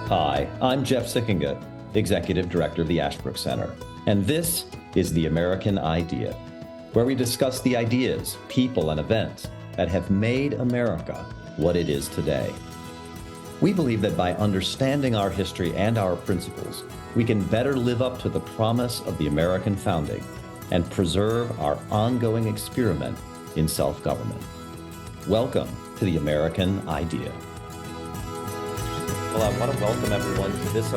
Hi, I'm Jeff Sikkenga, Executive Director of the Ashbrook Center, and this is The American Idea, where we discuss the ideas, people, and events that have made America what it is today. We believe that by understanding our history and our principles, we can better live up to the promise of the American founding and preserve our ongoing experiment in self-government. Welcome to The American Idea. Well, I want to welcome everyone to this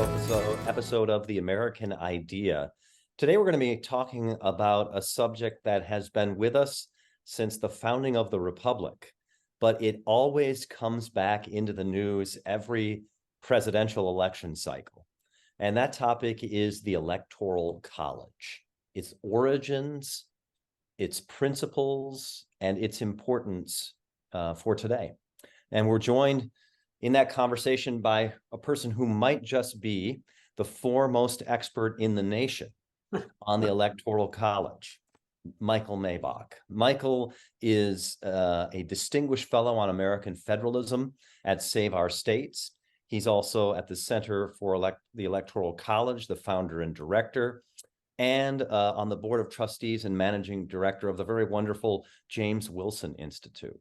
episode of The American Idea. Today, we're going to be talking about a subject that has been with us since the founding of the Republic, but it always comes back into the news every presidential election cycle. And that topic is the Electoral College, its origins, its principles, and its importance for today. And we're joined in that conversation by a person who might just be the foremost expert in the nation on the Electoral College, Michael Maibach. Michael is a distinguished fellow on American federalism at Save Our States. He's also at the Center for the Electoral College, the founder and director, and on the board of trustees and managing director of the very wonderful James Wilson Institute.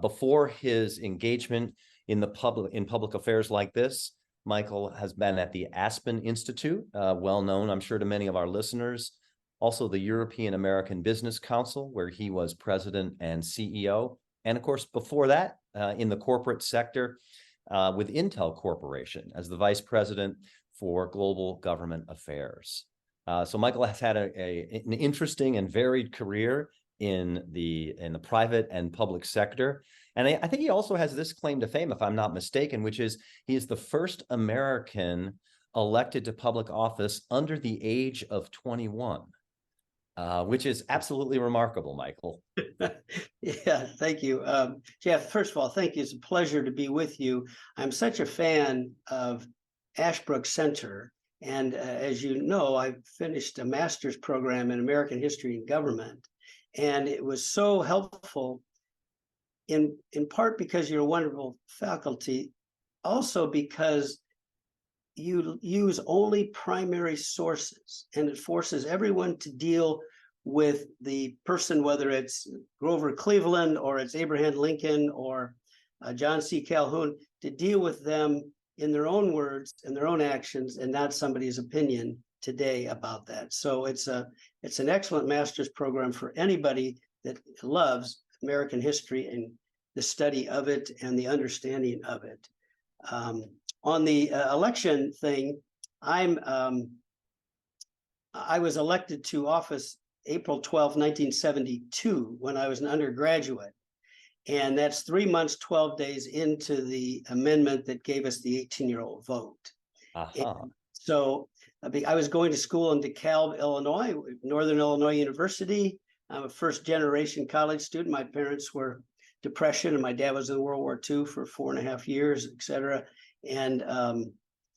Before his engagement in public affairs like this, Michael has been at the Aspen Institute, well known, I'm sure, to many of our listeners. Also, the European American Business Council, where he was president and CEO. And of course, before that, in the corporate sector with Intel Corporation as the vice president for global government affairs. So Michael has had an interesting and varied career in the private and public sector. And I think he also has this claim to fame, if I'm not mistaken, which is he is the first American elected to public office under the age of 21, which is absolutely remarkable, Michael. Yeah, thank you. Jeff, first of all, thank you. It's a pleasure to be with you. I'm such a fan of Ashbrook Center. And as you know, I finished a master's program in American history and government. And it was so helpful in part because you're a wonderful faculty, also because you use only primary sources, and it forces everyone to deal with the person, whether it's Grover Cleveland or it's Abraham Lincoln or John C. Calhoun, to deal with them in their own words and their own actions, and not somebody's opinion today about that. So it's an excellent master's program for anybody that loves American history and the study of it and the understanding of it. On the election thing, I was elected to office April 12, 1972, when I was an undergraduate. And that's 3 months, 12 days into the amendment that gave us the 18-year-old vote. So I was going to school in DeKalb, Illinois, Northern Illinois University. I'm a first-generation college student. My parents were Depression, and my dad was in World War II for 4.5 years, et cetera. And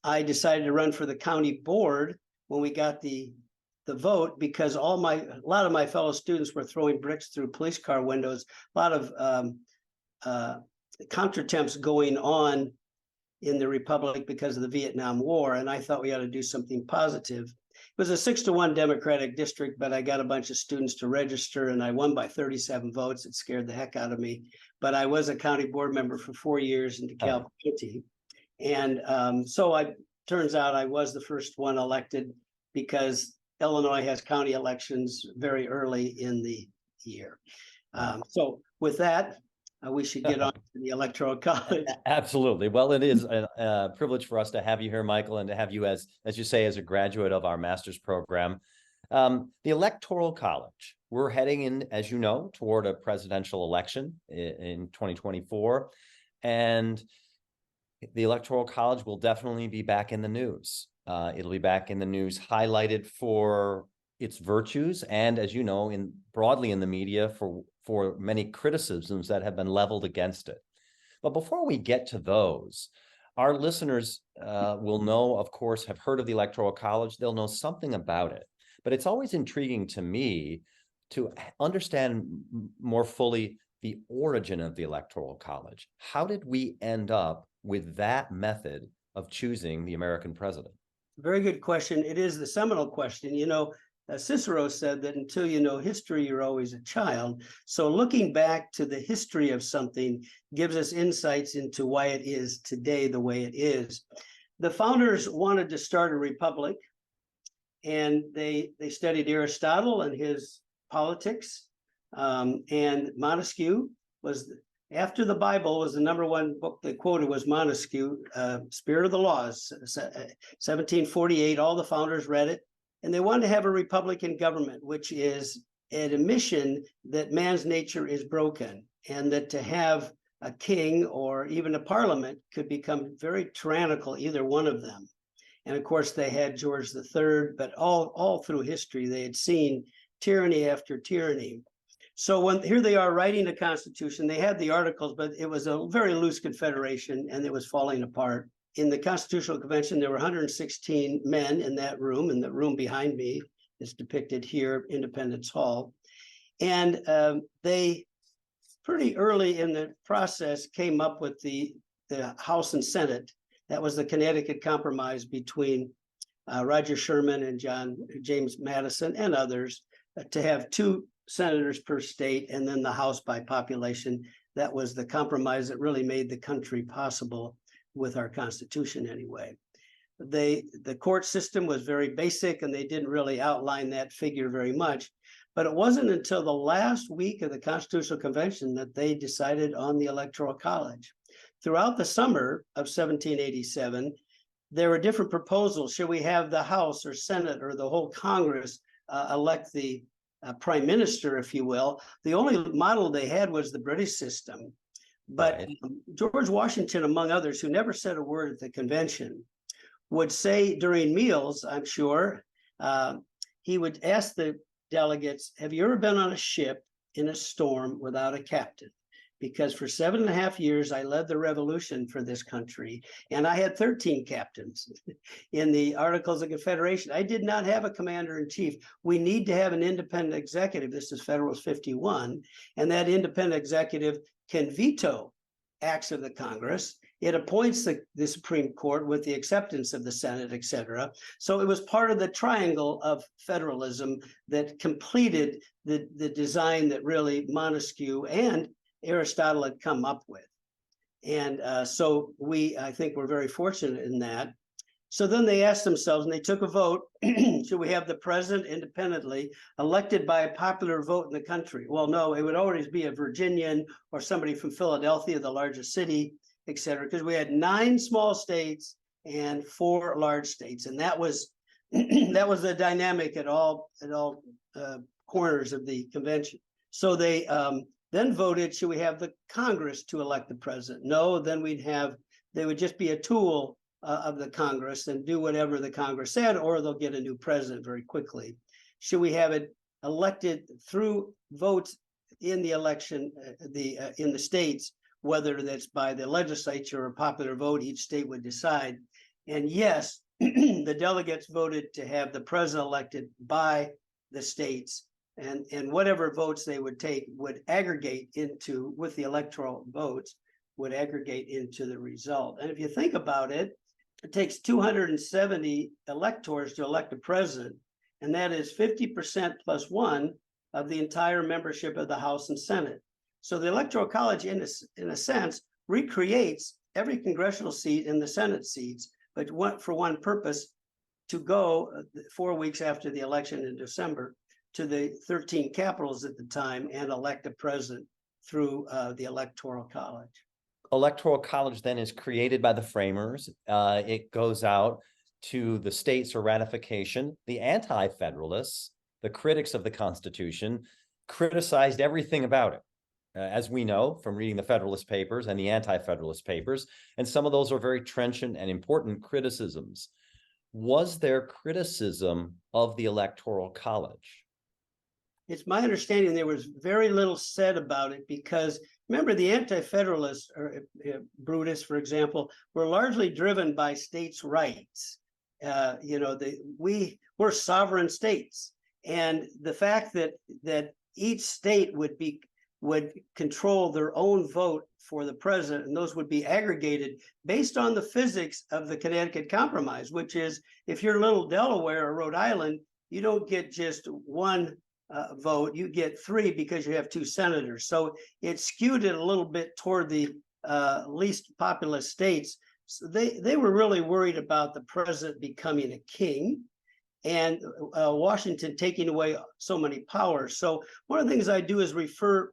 I decided to run for the county board when we got the vote, because a lot of my fellow students were throwing bricks through police car windows. A lot of counter-attempts going on in the Republic because of the Vietnam War, and I thought we ought to do something positive. It was a 6-1 Democratic district, but I got a bunch of students to register, and I won by 37 votes. It scared the heck out of me. But I was a county board member for 4 years in DeKalb County. And so turns out I was the first one elected, because Illinois has county elections very early in the year. So with that, we should get on to the Electoral College. Absolutely. Well, it is a privilege for us to have you here, Michael, and to have you, as you say, as a graduate of our master's program. The Electoral College, we're heading in, as you know, toward a presidential election in 2024. And the Electoral College will definitely be back in the news. It'll be back in the news, highlighted for its virtues, and, as you know, broadly in the media for many criticisms that have been leveled against it. But before we get to those, our listeners will know, of course, have heard of the Electoral College. They'll know something about it. But it's always intriguing to me to understand more fully the origin of the Electoral College. How did we end up with that method of choosing the American president? Very good question. It is the seminal question. Cicero said that until you know history, you're always a child. So looking back to the history of something gives us insights into why it is today the way it is. The founders wanted to start a republic, and they studied Aristotle and his politics. And Montesquieu was, after the Bible was the number one book they quoted, was Montesquieu, Spirit of the Laws, 1748. All the founders read it, and they wanted to have a republican government, which is an admission that man's nature is broken, and that to have a king or even a parliament could become very tyrannical, either one of them. And of course, they had George III, but all through history, they had seen tyranny after tyranny. So here they are writing the Constitution. They had the articles, but it was a very loose confederation, and it was falling apart. In the Constitutional Convention, there were 116 men in that room, and the room behind me is depicted here, Independence Hall. And they, pretty early in the process, came up with the House and Senate. That was the Connecticut Compromise between Roger Sherman and James Madison and others, to have 2 senators per state, and then the House by population. That was the compromise that really made the country possible with our Constitution anyway. The court system was very basic, and they didn't really outline that figure very much. But it wasn't until the last week of the Constitutional Convention that they decided on the Electoral College. Throughout the summer of 1787, there were different proposals. Should we have the House or Senate or the whole Congress elect the prime minister, if you will? The only model they had was the British system. But Right. George Washington, among others, who never said a word at the convention, would say during meals, I'm sure, he would ask the delegates, have you ever been on a ship in a storm without a captain? Because for 7.5 years, I led the revolution for this country, and I had 13 captains in the Articles of Confederation. I did not have a commander-in-chief. We need to have an independent executive. This is Federalist 51, and that independent executive can veto acts of the Congress. It appoints the Supreme Court with the acceptance of the Senate, et cetera. So it was part of the triangle of federalism that completed the design that really Montesquieu and Aristotle had come up with. And so I think we're very fortunate in that. So then they asked themselves, and they took a vote, should we have the president independently elected by a popular vote in the country? Well, no, it would always be a Virginian or somebody from Philadelphia, the largest city, et cetera, because we had 9 small states and 4 large states. And that was that was the dynamic at all corners of the convention. So they then voted, should we have the Congress to elect the president? No, then they would just be a tool of the Congress and do whatever the Congress said, or they'll get a new president very quickly. Should we have it elected through votes in the election, in the states, whether that's by the legislature or popular vote, each state would decide. And yes, the delegates voted to have the president elected by the states, and whatever votes they would take would aggregate into, with the electoral votes, would aggregate into the result. And if you think about it, it takes 270 electors to elect a president, and that is 50% plus 1 of the entire membership of the House and Senate. So the Electoral College, in a sense, recreates every congressional seat and the Senate seats, but for one purpose, to go 4 weeks after the election in December to the 13 capitals at the time and elect a president through the Electoral College. Electoral College then is created by the framers. It goes out to the states for ratification. The anti-federalists, the critics of the Constitution, criticized everything about it, as we know from reading the Federalist Papers and the anti-federalist papers. And some of those are very trenchant and important criticisms. Was there criticism of the Electoral College? It's my understanding there was very little said about it, because remember, the anti-federalists, or Brutus, for example, were largely driven by states' rights. We're sovereign states, and the fact that each state would control their own vote for the president, and those would be aggregated based on the physics of the Connecticut Compromise, which is if you're little Delaware or Rhode Island, you don't get just one vote, you get three because you have two senators. So it skewed it a little bit toward the least populous states. So they were really worried about the president becoming a king and Washington taking away so many powers. So one of the things I do is refer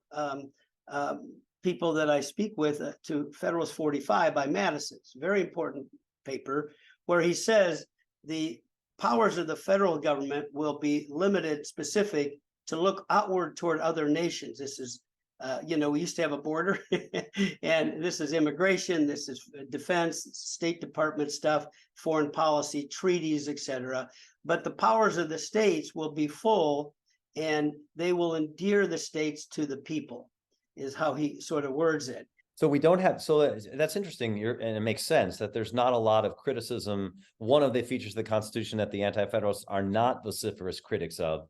people that I speak with to Federalist 45 by Madison. It's a very important paper where he says the powers of the federal government will be limited, specific, to look outward toward other nations. This is, we used to have a border, and this is immigration, this is defense, State Department stuff, foreign policy, treaties, etc. But the powers of the states will be full, and they will endear the states to the people, is how he sort of words it. So we don't have, so that's interesting, and it makes sense that there's not a lot of criticism. One of the features of the Constitution that the Anti-Federalists are not vociferous critics of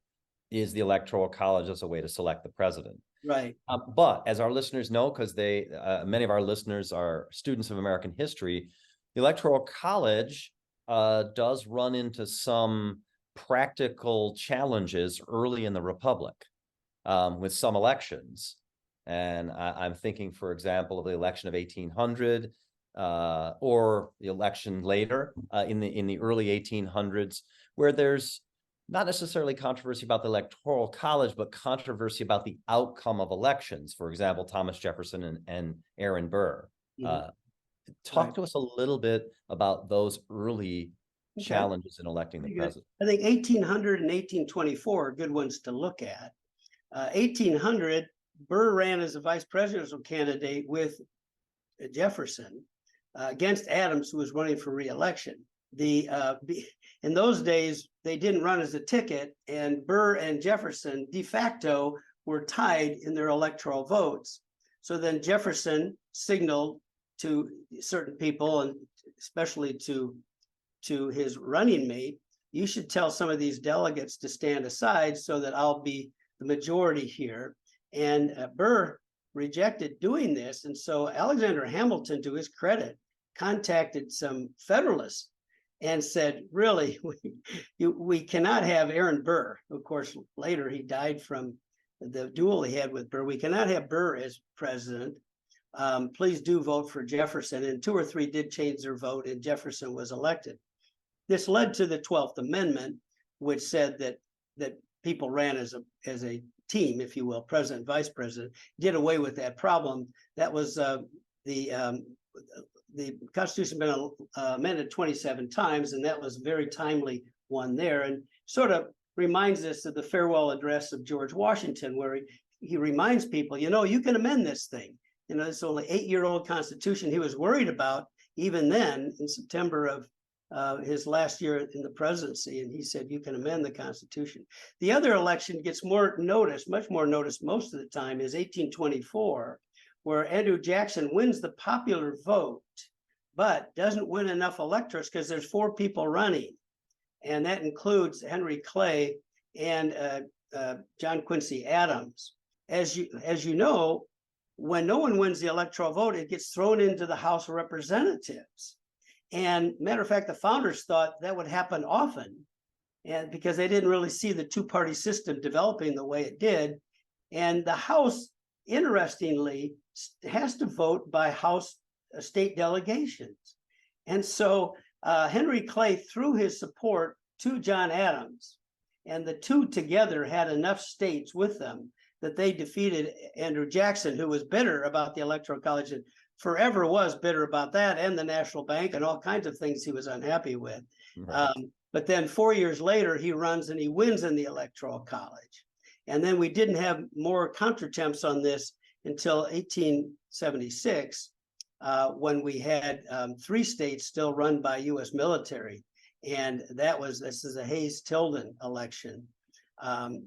is the Electoral College as a way to select the president. Right. But as our listeners know, because many of our listeners are students of American history, the Electoral College does run into some practical challenges early in the Republic with some elections. And I'm thinking, for example, of the election of 1800 or the election later in the early 1800s, where there's not necessarily controversy about the Electoral College, but controversy about the outcome of elections. For example, Thomas Jefferson and Aaron Burr. Talk to us a little bit about those early challenges in electing the president. I think 1800 and 1824 are good ones to look at. 1800, Burr ran as a vice presidential candidate with Jefferson against Adams, who was running for re-election. In those days, they didn't run as a ticket, and Burr and Jefferson de facto were tied in their electoral votes. So then Jefferson signaled to certain people, and especially to his running mate, you should tell some of these delegates to stand aside so that I'll be the majority here. And Burr rejected doing this. And so Alexander Hamilton, to his credit, contacted some Federalists and said, really, we cannot have Aaron Burr. Of course, later he died from the duel he had with Burr. We cannot have Burr as president. Please do vote for Jefferson. And 2 or 3 did change their vote, and Jefferson was elected. This led to the 12th Amendment, which said that people ran as a team, if you will, president, vice president, did away with that problem. That was the Constitution been amended 27 times, and that was a very timely one there, and sort of reminds us of the farewell address of George Washington, where he reminds people, you can amend this thing. It's only 8-year-old Constitution he was worried about even then in September of his last year in the presidency, and he said, you can amend the Constitution. The other election gets more notice, much more notice most of the time, is 1824, where Andrew Jackson wins the popular vote, but doesn't win enough electors because there's 4 people running. And that includes Henry Clay and John Quincy Adams. As you know, when no one wins the electoral vote, it gets thrown into the House of Representatives. And matter of fact, the founders thought that would happen often, and because they didn't really see the 2-party system developing the way it did. And the House, interestingly, has to vote by House state delegations. And so Henry Clay threw his support to John Adams, and the two together had enough states with them that they defeated Andrew Jackson, who was bitter about the Electoral College and forever was bitter about that, and the National Bank and all kinds of things he was unhappy with. Right. But then 4 years later, he runs and he wins in the Electoral College. And then we didn't have more counter-attempts on this until 1876, when we had 3 states still run by U.S. military. And this is a Hayes-Tilden election,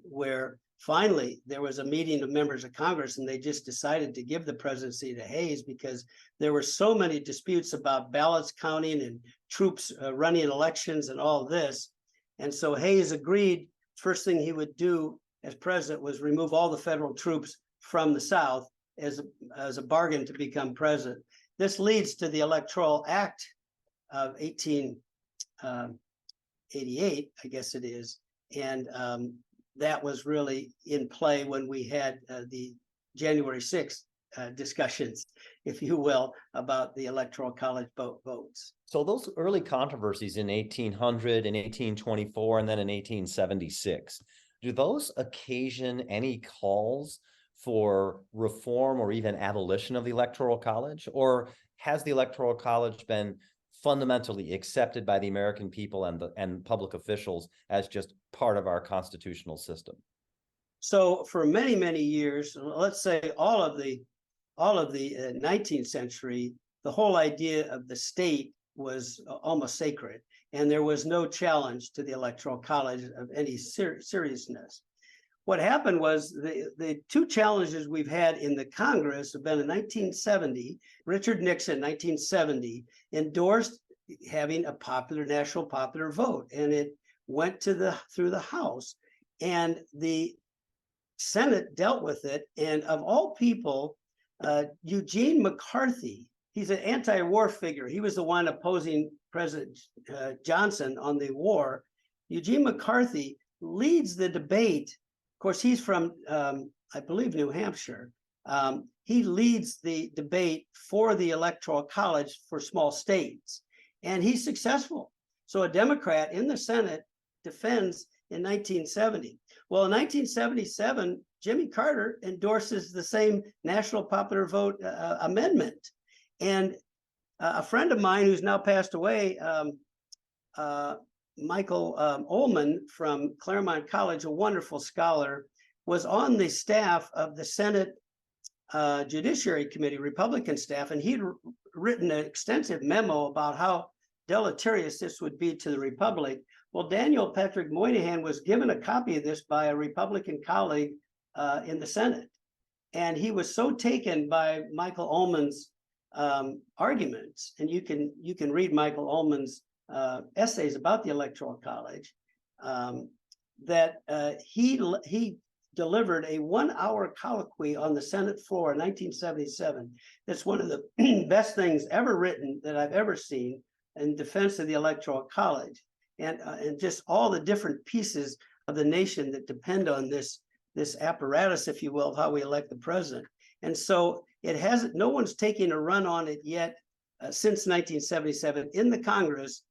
where finally there was a meeting of members of Congress, and they just decided to give the presidency to Hayes because there were so many disputes about ballots counting and troops running elections and all this. And so Hayes agreed first thing he would do as president was remove all the federal troops from the South as a bargain to become president. This leads to the Electoral Act of 1888, I guess it is, and that was really in play when we had the January 6th discussions, if you will, about the Electoral College votes. So those early controversies in 1800, in 1824, and then in 1876, do those occasion any calls for reform or even abolition of the Electoral College? Or has the Electoral College been fundamentally accepted by the American people and public officials as just part of our constitutional system? So for many, many years, let's say all of the 19th century, the whole idea of the state was almost sacred, and there was no challenge to the Electoral College of any seriousness. What happened was the two challenges we've had in the Congress have been in 1970. Richard Nixon, 1970, endorsed having a national popular vote, and it went through the House, and the Senate dealt with it. And of all people, Eugene McCarthy, he's an anti-war figure. He was the one opposing President Johnson on the war. Eugene McCarthy leads the debate. Of course, he's from, I believe, New Hampshire. He leads the debate for the Electoral College for small states, and he's successful. So a Democrat in the Senate defends in 1970. Well, in 1977, Jimmy Carter endorses the same national popular vote amendment. And a friend of mine who's now passed away, Michael Ullman from Claremont College, a wonderful scholar, was on the staff of the Senate Judiciary Committee, Republican staff, and he'd written an extensive memo about how deleterious this would be to the Republic. Well, Daniel Patrick Moynihan was given a copy of this by a Republican colleague in the Senate. And he was so taken by Michael Ullman's arguments, and you can read Michael Ullman's essays about the Electoral College, that he delivered a 1-hour colloquy on the Senate floor in 1977. That's one of the best things ever written that I've ever seen in defense of the Electoral College, and just all the different pieces of the nation that depend on this apparatus, if you will, of how we elect the president. And so it hasn't, no one's taking a run on it yet since 1977 in the Congress.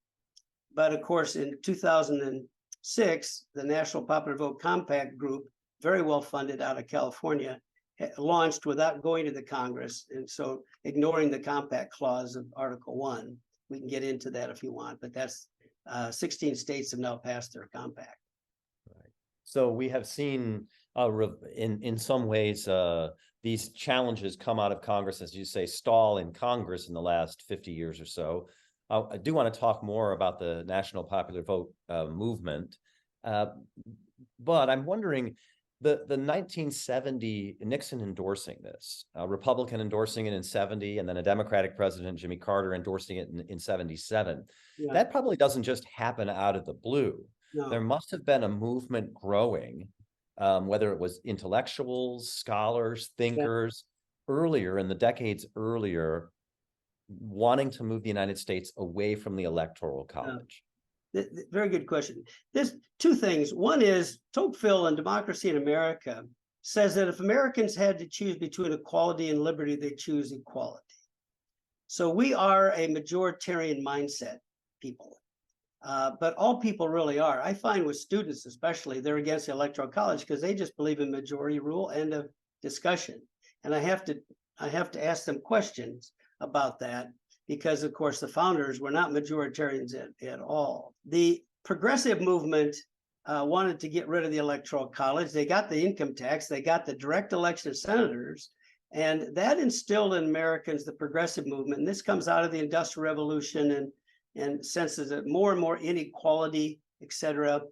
But of course, in 2006, the National Popular Vote Compact Group, very well funded out of California, launched without going to the Congress. And so ignoring the compact clause of Article 1. We can get into that if you want, but that's 16 states have now passed their compact. Right. So we have seen in some ways these challenges come out of Congress, as you say, stall in Congress in the last 50 years or so. I do want to talk more about the National Popular Vote movement, but I'm wondering, the 1970 Nixon endorsing this, a Republican endorsing it in 70, and then a Democratic president, Jimmy Carter, endorsing it in 77. Yeah. That probably doesn't just happen out of the blue. No. There must have been a movement growing, whether it was intellectuals, scholars, thinkers, earlier in the decades earlier, wanting to move the United States away from the Electoral College. Very good question. There's two things. One is Tocqueville in Democracy in America says that if Americans had to choose between equality and liberty, they choose equality. So we are a majoritarian mindset people, but all people really are. I find with students especially, they're against the Electoral College because they just believe in majority rule, end of discussion. And I have to ask them questions about that, because of course the founders were not majoritarians at all. The progressive movement wanted to get rid of the Electoral College. They got the income tax, they got the direct election of senators, and that instilled in Americans the progressive movement. And this comes out of the Industrial Revolution and senses that more and more inequality, etc.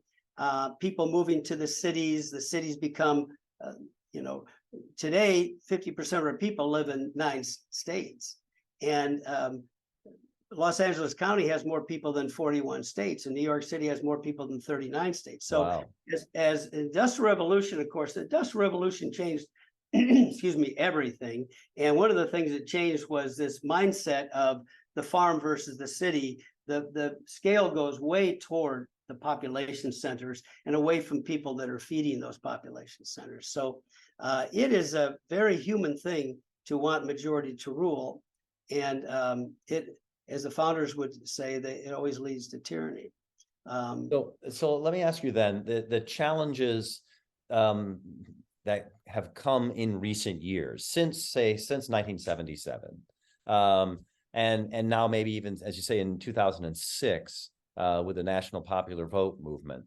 People moving to the cities become, today 50% of our people live in 9 states. And Los Angeles County has more people than 41 states, and New York City has more people than 39 states. So wow. as Industrial Revolution, of course, the Industrial Revolution changed excuse me, everything. And one of the things that changed was this mindset of the farm versus the city. The scale goes way toward the population centers and away from people that are feeding those population centers. So it is a very human thing to want majority to rule. And it, as the founders would say, that it always leads to tyranny. So let me ask you then, the challenges that have come in recent years, since 1977, and now maybe even, as you say, in 2006, with the National Popular Vote movement.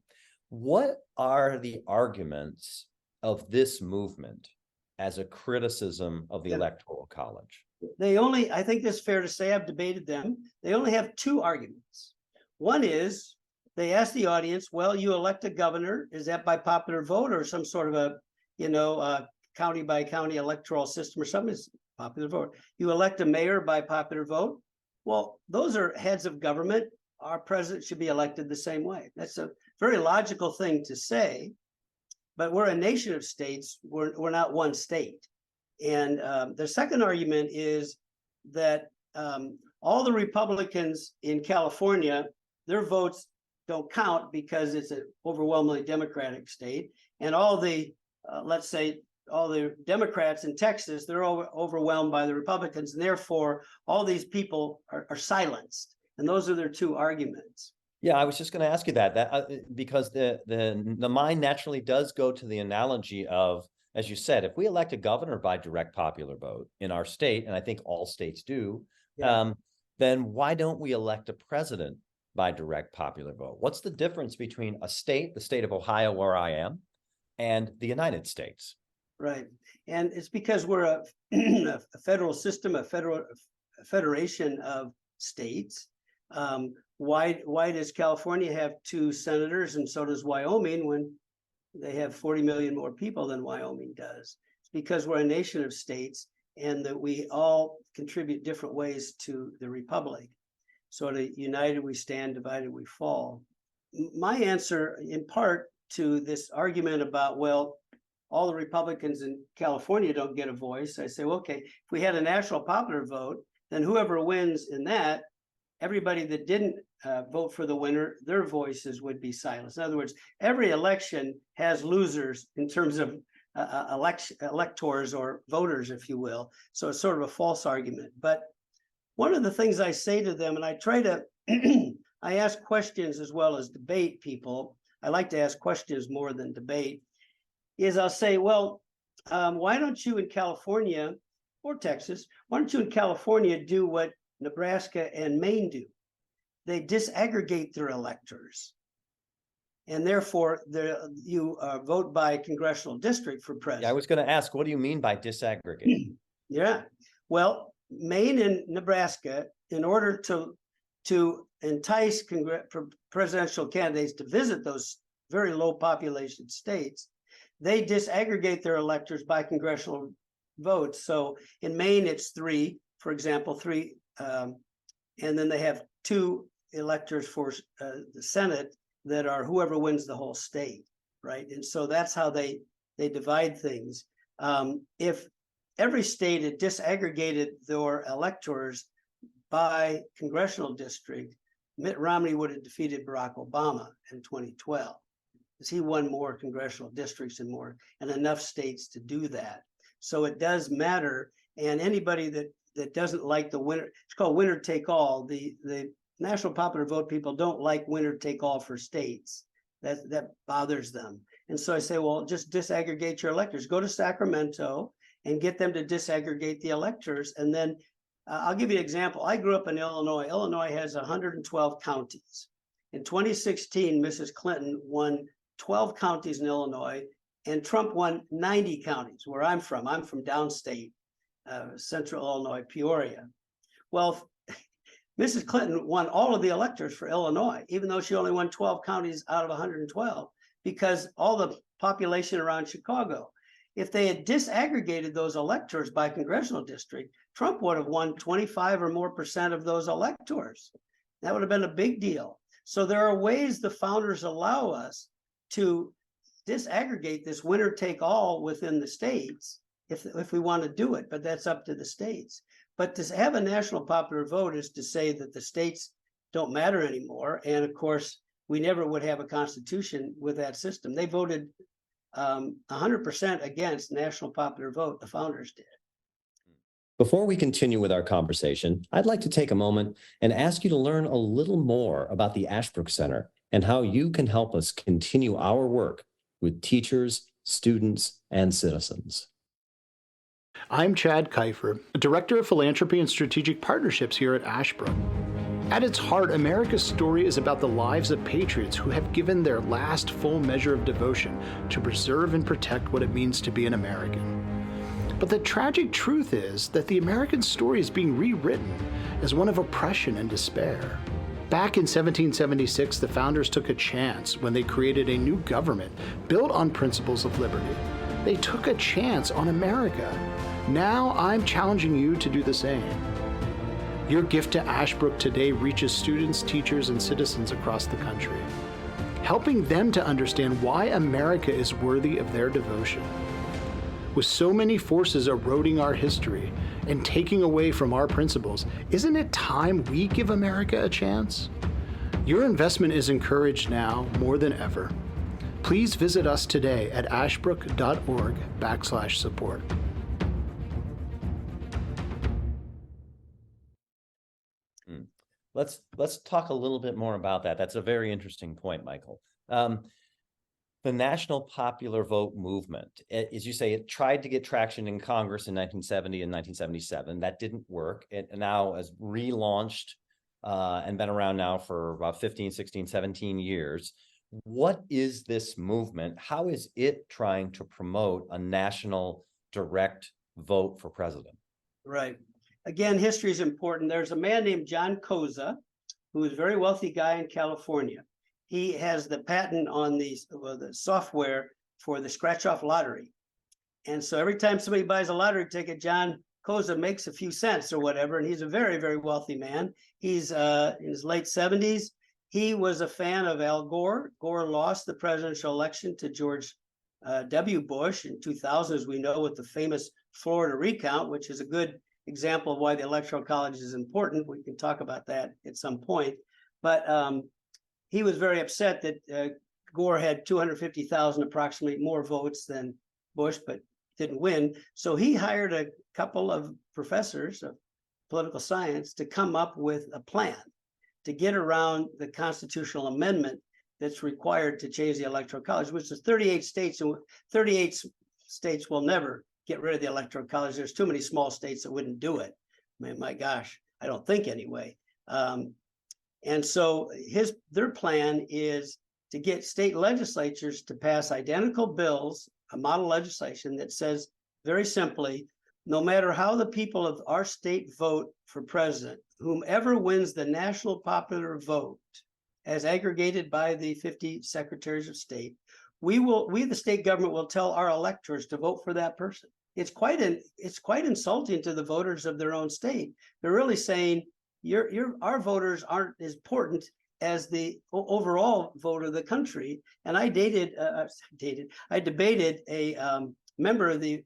What are the arguments of this movement as a criticism of the Electoral College? They only, I think it's fair to say, I've debated them. They only have two arguments. One is they ask the audience, well, you elect a governor, is that by popular vote or some sort of a, county by county electoral system or something? Is popular vote. You elect a mayor by popular vote. Well, those are heads of government. Our president should be elected the same way. That's a very logical thing to say, but we're a nation of states. We're not one state. And the second argument is that all the Republicans in California, their votes don't count because it's an overwhelmingly Democratic state. And all the, let's say, all the Democrats in Texas, they're overwhelmed by the Republicans. And therefore, all these people are silenced. And those are their two arguments. Yeah, I was just going to ask you that because the mind naturally does go to the analogy of, as you said, if we elect a governor by direct popular vote in our state, and I think all states do, then why don't we elect a president by direct popular vote? What's the difference between a state, the state of Ohio, where I am, and the United States? Right. And it's because we're a federal system, a federation of states. Why does California have 2 senators and so does Wyoming when they have 40 million more people than Wyoming does? It's because we're a nation of states and that we all contribute different ways to the republic. Sort of united we stand, divided we fall. My answer, in part, to this argument about, well, all the Republicans in California don't get a voice, I say, well, okay, if we had a national popular vote, then whoever wins in that, everybody that didn't vote for the winner, their voices would be silenced. In other words, every election has losers in terms of electors or voters, if you will. So it's sort of a false argument. But one of the things I say to them, and I try to, I ask questions as well as debate people. I like to ask questions more than debate, is I'll say, well, why don't you in California or Texas, why don't you in California do what Nebraska and Maine do? They disaggregate their electors. And therefore, you vote by congressional district for president. Yeah, I was going to ask, what do you mean by disaggregate? Yeah, well, Maine and Nebraska, in order to entice presidential candidates to visit those very low population states, they disaggregate their electors by congressional votes. So in Maine, it's 3, for example, 3, and then they have 2 electors for the Senate that are whoever wins the whole state, right? And so that's how they divide things. If every state had disaggregated their electors by congressional district, Mitt Romney would have defeated Barack Obama in 2012, because he won more congressional districts and enough states to do that. So it does matter. And anybody that doesn't like the winner, it's called winner take all. The national popular vote people don't like winner take all for states. That bothers them. And so I say, well, just disaggregate your electors. Go to Sacramento and get them to disaggregate the electors. And then I'll give you an example. I grew up in Illinois. Illinois has 112 counties. In 2016, Mrs. Clinton won 12 counties in Illinois, and Trump won 90 counties, where I'm from. I'm from downstate, central Illinois, Peoria. Well, Mrs. Clinton won all of the electors for Illinois, even though she only won 12 counties out of 112, because all the population around Chicago. If they had disaggregated those electors by congressional district, Trump would have won 25% or more of those electors. That would have been a big deal. So there are ways the founders allow us to disaggregate this winner take all within the states if we want to do it, but that's up to the states. But to have a national popular vote is to say that the states don't matter anymore. And of course, we never would have a constitution with that system. They voted 100% against national popular vote. The founders did. Before we continue with our conversation, I'd like to take a moment and ask you to learn a little more about the Ashbrook Center and how you can help us continue our work with teachers, students, and citizens. I'm Chad Kiefer, Director of Philanthropy and Strategic Partnerships here at Ashbrook. At its heart, America's story is about the lives of patriots who have given their last full measure of devotion to preserve and protect what it means to be an American. But the tragic truth is that the American story is being rewritten as one of oppression and despair. Back in 1776, the founders took a chance when they created a new government built on principles of liberty. They took a chance on America. Now I'm challenging you to do the same. Your gift to Ashbrook today reaches students, teachers, and citizens across the country, helping them to understand why America is worthy of their devotion. With so many forces eroding our history and taking away from our principles, isn't it time we give America a chance? Your investment is encouraged now more than ever. Please visit us today at ashbrook.org/support. Let's talk a little bit more about that. That's a very interesting point, Michael. The national popular vote movement, as you say, it tried to get traction in Congress in 1970 and 1977. That didn't work. It now has relaunched and been around now for about 15, 16, 17 years. What is this movement? How is it trying to promote a national direct vote for president? Right. Again, history is important. There's a man named John Koza, who is a very wealthy guy in California. He has the patent on the software for the scratch-off lottery. And so every time somebody buys a lottery ticket, John Koza makes a few cents or whatever, and he's a very, very wealthy man. He's in his late 70s. He was a fan of Al Gore. Gore lost the presidential election to George W. Bush in 2000, as we know, with the famous Florida recount, which is a good example of why the Electoral College is important. We can talk about that at some point. But he was very upset that Gore had 250,000 approximately more votes than Bush, but didn't win. So he hired a couple of professors of political science to come up with a plan to get around the constitutional amendment that's required to change the Electoral College, which is 38 states, and 38 states will never get rid of the Electoral College. There's too many small states that wouldn't do it. I mean, my gosh, I don't think anyway. And so their plan is to get state legislatures to pass identical bills, a model legislation that says very simply, no matter how the people of our state vote for president, whomever wins the national popular vote as aggregated by the 50 secretaries of state, we, the state government, will tell our electors to vote for that person. It's quite insulting to the voters of their own state. They're really saying our voters aren't as important as the overall vote of the country. And I debated a member of the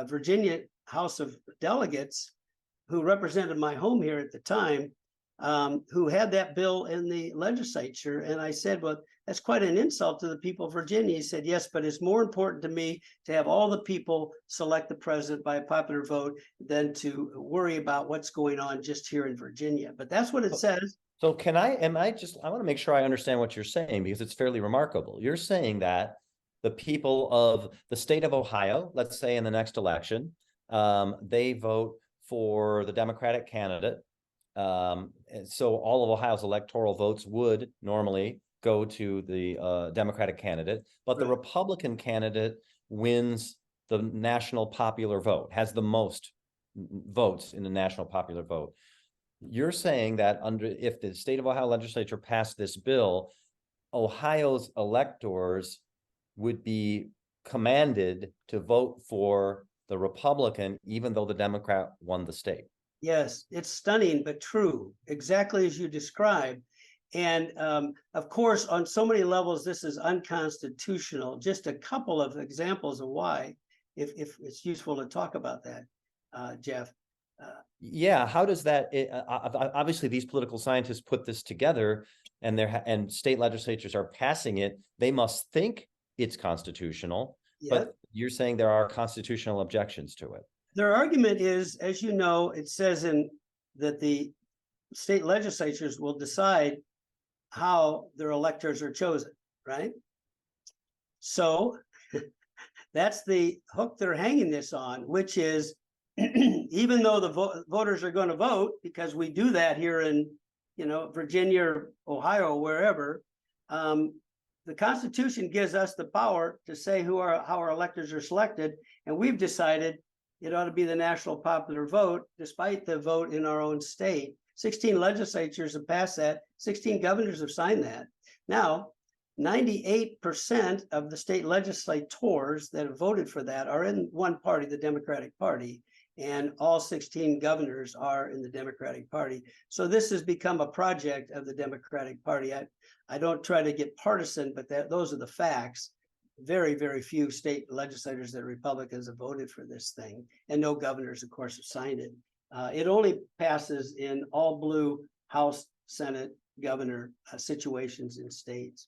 Virginia House of Delegates who represented my home here at the time, who had that bill in the legislature. And I said, well, that's quite an insult to the people of Virginia. He said, yes, but it's more important to me to have all the people select the president by a popular vote than to worry about what's going on just here in Virginia. But that's what it says. So I want to make sure I understand what you're saying, because it's fairly remarkable. You're saying that the people of the state of Ohio, let's say in the next election, they vote for the Democratic candidate. So all of Ohio's electoral votes would normally go to the Democratic candidate, but the Republican candidate wins the national popular vote, has the most votes in the national popular vote. You're saying that if the state of Ohio legislature passed this bill, Ohio's electors would be commanded to vote for the Republican, even though the Democrat won the state. Yes, it's stunning, but true, exactly as you described. And of course, on so many levels, this is unconstitutional. Just a couple of examples of why. if it's useful to talk about that, Jeff. Yeah, how does that, obviously these political scientists put this together and and state legislatures are passing it. They must think it's constitutional, Yeah. but you're saying there are constitutional objections to it. Their argument is, as you know, it says that the state legislatures will decide how their electors are chosen, right? So that's the hook they're hanging this on, which is even though the voters are going to vote, because we do that here in, Virginia or Ohio, wherever, the Constitution gives us the power to say how our electors are selected, and we've decided it ought to be the national popular vote, despite the vote in our own state. 16 legislatures have passed that. 16 governors have signed that. Now, 98% of the state legislators that have voted for that are in one party, the Democratic Party, and all 16 governors are in the Democratic Party. So this has become a project of the Democratic Party. I don't try to get partisan, but those are the facts. Very, very few state legislators that are Republicans have voted for this thing, and no governors, of course, have signed it. It only passes in all blue House, Senate, governor situations in states.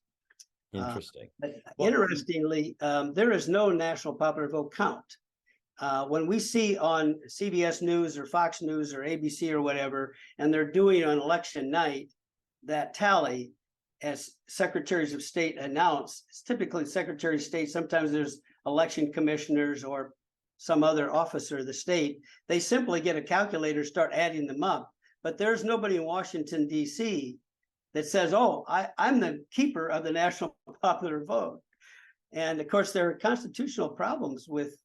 Interesting. Interestingly, there is no national popular vote count. When we see on CBS News or Fox News or ABC or whatever, and they're doing on election night, that tally, as secretaries of state announce, it's typically secretary of state. Sometimes there's election commissioners or some other officer of the state. They simply get a calculator, start adding them up. But there's nobody in Washington, D.C. that says, oh, I'm the keeper of the national popular vote. And of course, there are constitutional problems with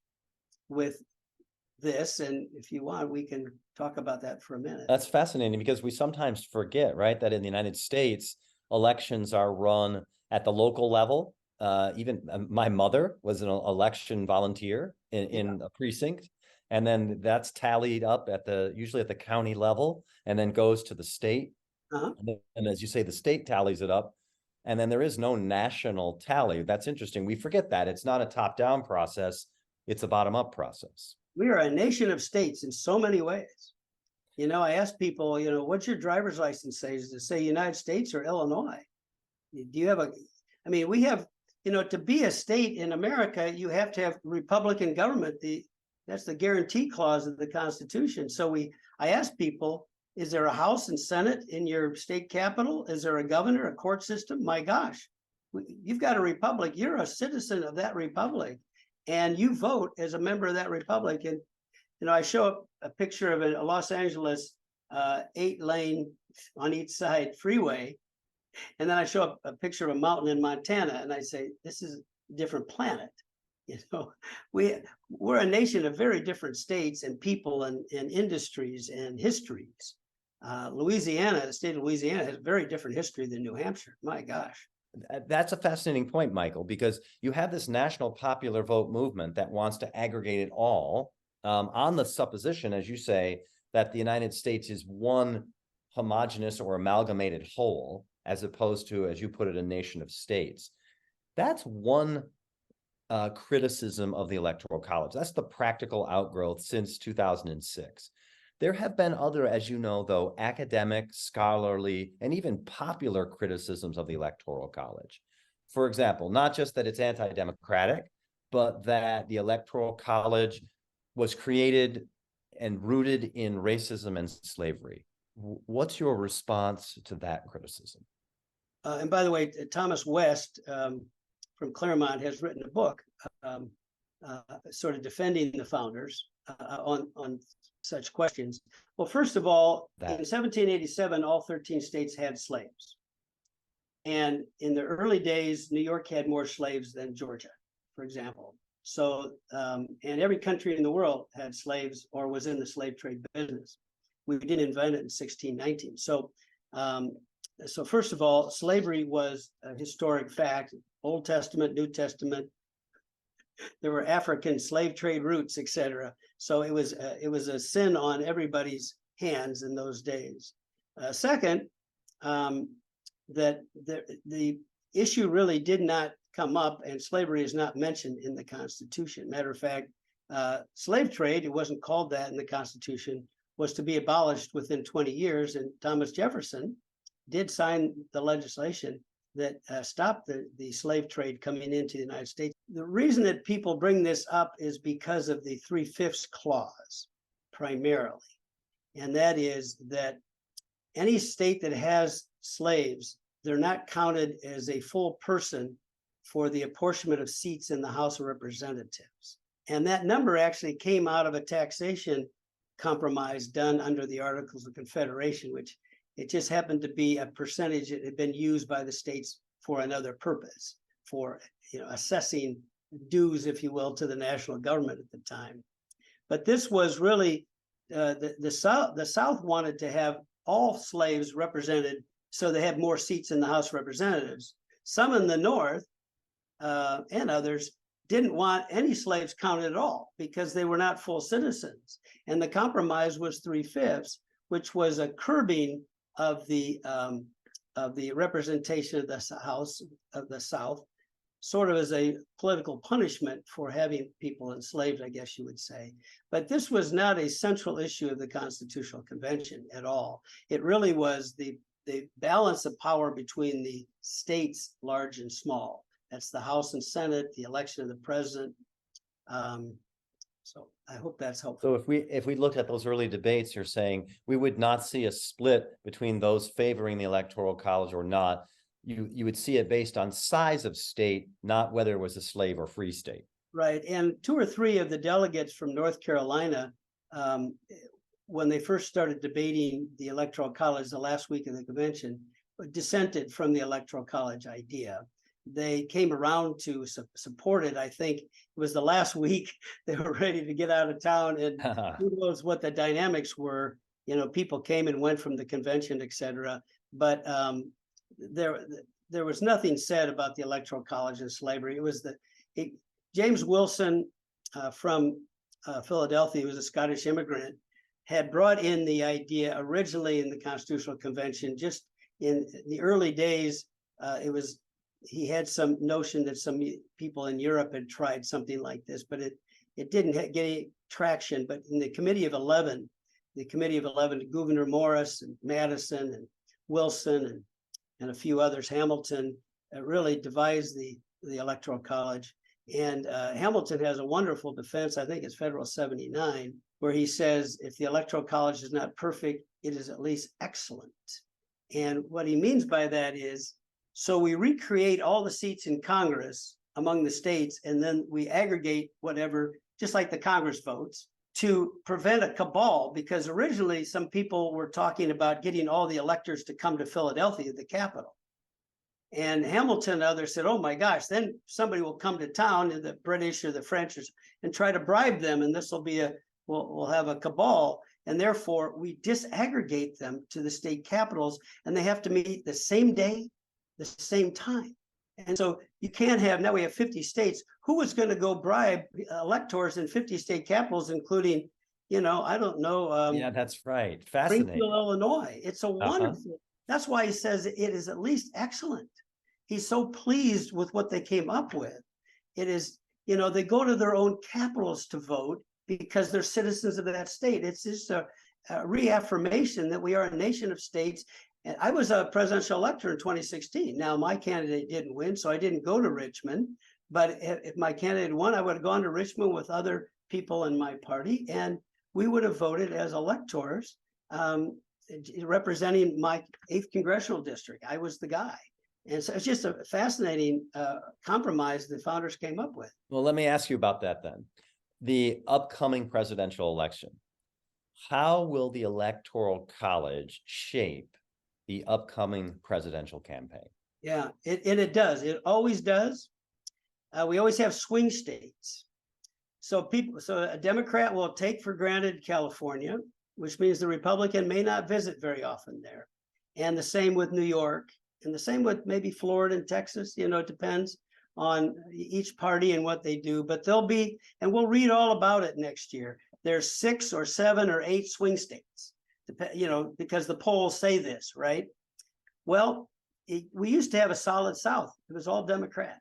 this. And if you want, we can talk about that for a minute. That's fascinating because we sometimes forget, right, that in the United States, elections are run at the local level. Even my mother was an election volunteer in a precinct, and then that's tallied up usually at the county level, and then goes to the state. And as you say, the state tallies it up, and then there is no national tally. That's interesting. We forget that it's not a top-down process; it's a bottom-up process. We are a nation of states in so many ways. I ask people, what's your driver's license say? Does it say United States or Illinois? Do you have we have, to be a state in America, you have to have Republican government. That's the guarantee clause of the Constitution. So I ask people, is there a House and Senate in your state capital? Is there a governor, a court system? My gosh, you've got a republic. You're a citizen of that republic, and you vote as a member of that republic. And I show a picture of a Los Angeles 8-lane on each side freeway, and then I show a picture of a mountain in Montana, and I say, this is a different planet. We're a nation of very different states and people and industries and histories. Louisiana, the state of Louisiana, has a very different history than New Hampshire. My gosh. That's a fascinating point, Michael, because you have this national popular vote movement that wants to aggregate it all on the supposition, as you say, that the United States is one homogeneous or amalgamated whole, as opposed to, as you put it, a nation of states. That's one criticism of the Electoral College. That's the practical outgrowth since 2006. There have been other, as you know, though, academic, scholarly, and even popular criticisms of the Electoral College. For example, not just that it's anti-democratic, but that the Electoral College was created and rooted in racism and slavery. What's your response to that criticism? And by the way, Thomas West from Claremont has written a book sort of defending the founders on such questions. Well, first of all, in 1787, all 13 states had slaves. And in the early days, New York had more slaves than Georgia, for example. So, and every country in the world had slaves or was in the slave trade business. We didn't invent it in 1619. So first of all, slavery was a historic fact. Old Testament, New Testament. There were African slave trade routes, etc. So it was a sin on everybody's hands in those days. Second, that the issue really did not come up, and slavery is not mentioned in the Constitution. Matter of fact, slave trade, it wasn't called that in the Constitution, was to be abolished within 20 years. And Thomas Jefferson did sign the legislation that stopped the slave trade coming into the United States. The reason that people bring this up is because of the 3/5 clause, primarily. And that is that any state that has slaves, they're not counted as a full person for the apportionment of seats in the House of Representatives. And that number actually came out of a taxation compromise done under the Articles of Confederation, which it just happened to be a percentage that had been used by the states for another purpose, for assessing dues, if you will, to the national government at the time. But this was really the South wanted to have all slaves represented, so they had more seats in the House of Representatives. Some in the North and others didn't want any slaves counted at all because they were not full citizens. And the compromise was 3/5, which was a curbing of the representation of the House of the South, sort of as a political punishment for having people enslaved, I guess you would say. But this was not a central issue of the Constitutional Convention at all. It really was the balance of power between the states, large and small. That's the House and Senate, the election of the president. So I hope that's helpful. So if we look at those early debates, you're saying we would not see a split between those favoring the Electoral College or not. You would see it based on size of state, not whether it was a slave or free state. Right. And 2 or 3 of the delegates from North Carolina, when they first started debating the Electoral College the last week of the convention, dissented from the Electoral College idea. They came around to support it. I think it was the last week they were ready to get out of town, and who knows what the dynamics were. People came and went from the convention, etc. But there was nothing said about the Electoral College and slavery. It was James Wilson from Philadelphia, who was a Scottish immigrant, had brought in the idea originally in the Constitutional Convention. Just in the early days, he had some notion that some people in Europe had tried something like this, but it didn't get any traction. But in the Committee of 11, Gouverneur Morris and Madison and Wilson and a few others, Hamilton, really devised the Electoral College. And Hamilton has a wonderful defense, I think it's Federal 79, where he says, if the Electoral College is not perfect, it is at least excellent. And what he means by that is, so we recreate all the seats in Congress among the states, and then we aggregate whatever, just like the Congress votes, to prevent a cabal, because originally some people were talking about getting all the electors to come to Philadelphia, the capital. And Hamilton and others said, oh my gosh, then somebody will come to town, the British or the French, and try to bribe them, and this will be we'll have a cabal. And therefore we disaggregate them to the state capitals, and they have to meet the same day, the same time. And so you can't have, now we have 50 states. Who is going to go bribe electors in 50 state capitals, including, I don't know. Yeah, that's right. Fascinating. Springfield, Illinois. It's a wonderful. That's why he says it is at least excellent. He's so pleased with what they came up with. It is, they go to their own capitals to vote because they're citizens of that state. It's just a reaffirmation that we are a nation of states. And I was a presidential elector in 2016. Now, my candidate didn't win, so I didn't go to Richmond. But if my candidate won, I would have gone to Richmond with other people in my party, and we would have voted as electors representing my 8th congressional district. I was the guy. And so it's just a fascinating compromise the founders came up with. Well, let me ask you about that then. The upcoming presidential election. How will the Electoral College shape the upcoming presidential campaign? Yeah, it does. It always does. We always have swing states. So a Democrat will take for granted California, which means the Republican may not visit very often there. And the same with New York, and the same with maybe Florida and Texas. It depends on each party and what they do. But there'll be, and we'll read all about it next year. There's 6 or 7 or 8 swing states, because the polls say this, right? Well, we used to have a solid South. It was all Democrat.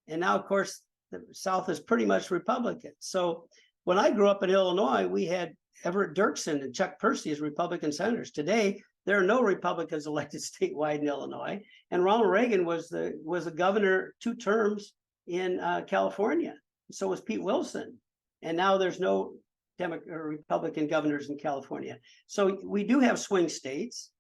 And now, of course, the South is pretty much Republican. So when I grew up in Illinois, we had Everett Dirksen and Chuck Percy as Republican senators. Today, there are no Republicans elected statewide in Illinois, and Ronald Reagan was the governor 2 terms in California. So was Pete Wilson, and now there's no Republican governors in California. So we do have swing states,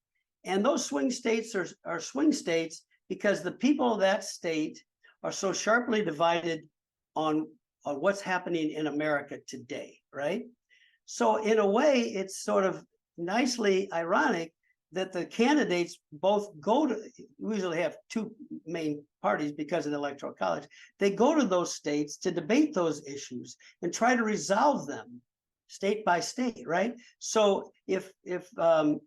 and those swing states are swing states because the people of that state are so sharply divided on what's happening in America today, right? So in a way, it's sort of nicely ironic that the candidates both we usually have 2 main parties because of the Electoral College. They go to those states to debate those issues and try to resolve them state by state, right? So if the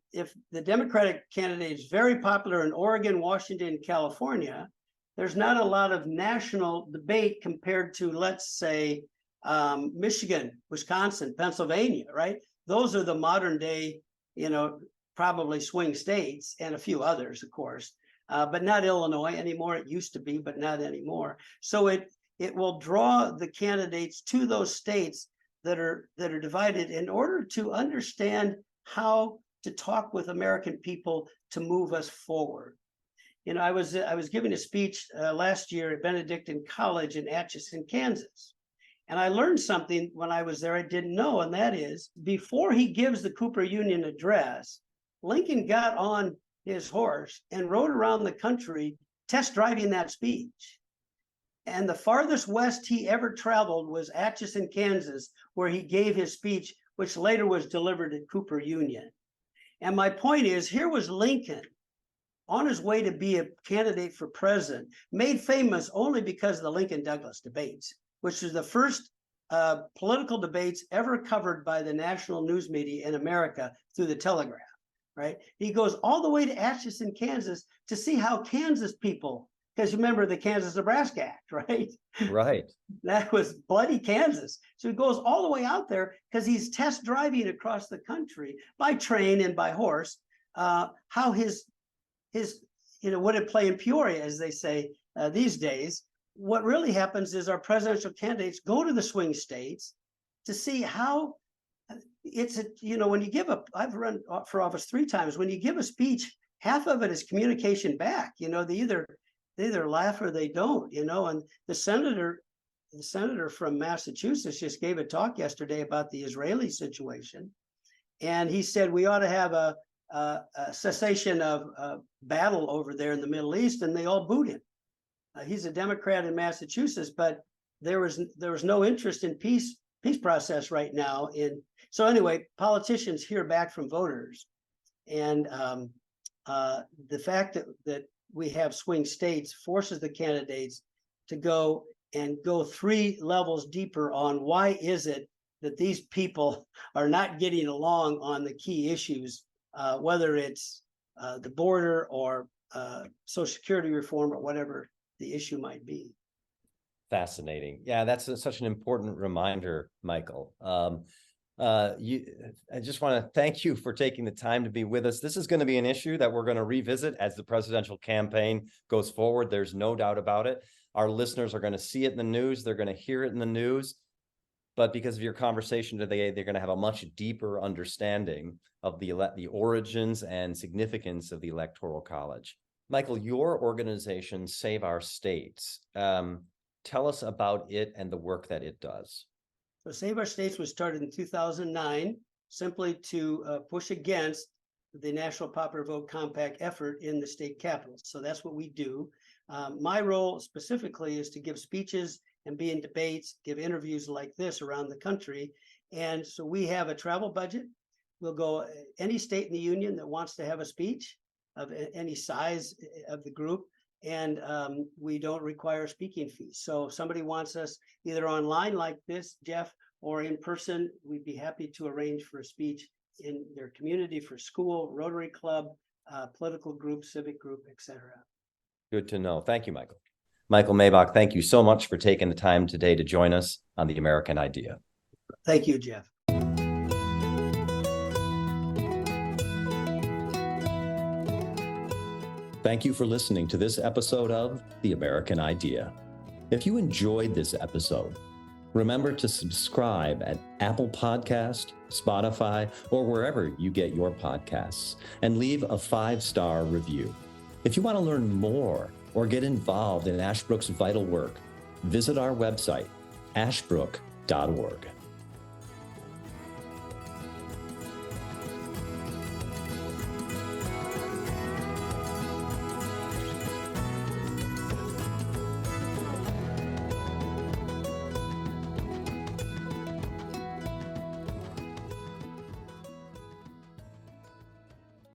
Democratic candidate is very popular in Oregon, Washington, California, there's not a lot of national debate compared to, let's say, Michigan, Wisconsin, Pennsylvania, right? Those are the modern day, probably swing states, and a few others, of course, but not Illinois anymore. It used to be, but not anymore. So it will draw the candidates to those states that are divided in order to understand how to talk with American people to move us forward. I was giving a speech last year at Benedictine College in Atchison, Kansas. And I learned something when I was there I didn't know, and that is, before he gives the Cooper Union address, Lincoln got on his horse and rode around the country test driving that speech. And the farthest west he ever traveled was Atchison, Kansas, where he gave his speech, which later was delivered at Cooper Union. And my point is, here was Lincoln on his way to be a candidate for president, made famous only because of the Lincoln-Douglas debates, which is the first political debates ever covered by the national news media in America through the Telegraph, right? He goes all the way to Atchison, Kansas to see how Kansas people, because remember the Kansas-Nebraska Act, right? Right. That was bloody Kansas. So he goes all the way out there because he's test driving across the country by train and by horse, how his would it play in Peoria, as they say these days. What really happens is our presidential candidates go to the swing states to see how when you give I've run for office 3 times. When you give a speech, half of it is communication back. They either laugh or they don't, and the senator from Massachusetts just gave a talk yesterday about the Israeli situation. And he said we ought to have a cessation of battle over there in the Middle East, and they all booed him. He's a Democrat in Massachusetts, but there was no interest in peace process right now. So anyway, politicians hear back from voters, and the fact that we have swing states forces the candidates to go 3 levels deeper on why is it that these people are not getting along on the key issues, whether it's the border or Social Security reform or whatever the issue might be. Fascinating. Yeah, that's such an important reminder, Michael. I just want to thank you for taking the time to be with us. This is going to be an issue that we're going to revisit as the presidential campaign goes forward. There's no doubt about it. Our listeners are going to see it in the news. They're going to hear it in the news. But because of your conversation today, they're going to have a much deeper understanding of the origins and significance of the Electoral College. Michael, your organization, Save Our States. Tell us about it and the work that it does. So Save Our States was started in 2009, simply to push against the National Popular Vote Compact effort in the state capitals. So that's what we do. My role specifically is to give speeches and be in debates, give interviews like this around the country. And so we have a travel budget. We'll go any state in the union that wants to have a speech of any size of the group. And we don't require speaking fees. So if somebody wants us either online like this, Jeff, or in person, we'd be happy to arrange for a speech in their community, for school, Rotary Club, political group, civic group, etc. Good to know. Thank you, Michael. Michael Maybach, thank you so much for taking the time today to join us on The American Idea. Thank you, Jeff. Thank you for listening to this episode of The American Idea. If you enjoyed this episode, Remember to subscribe at Apple Podcast, Spotify, or wherever you get your podcasts, and leave a 5-star review. If you want to learn more or get involved in Ashbrook's vital work, visit our website, ashbrook.org.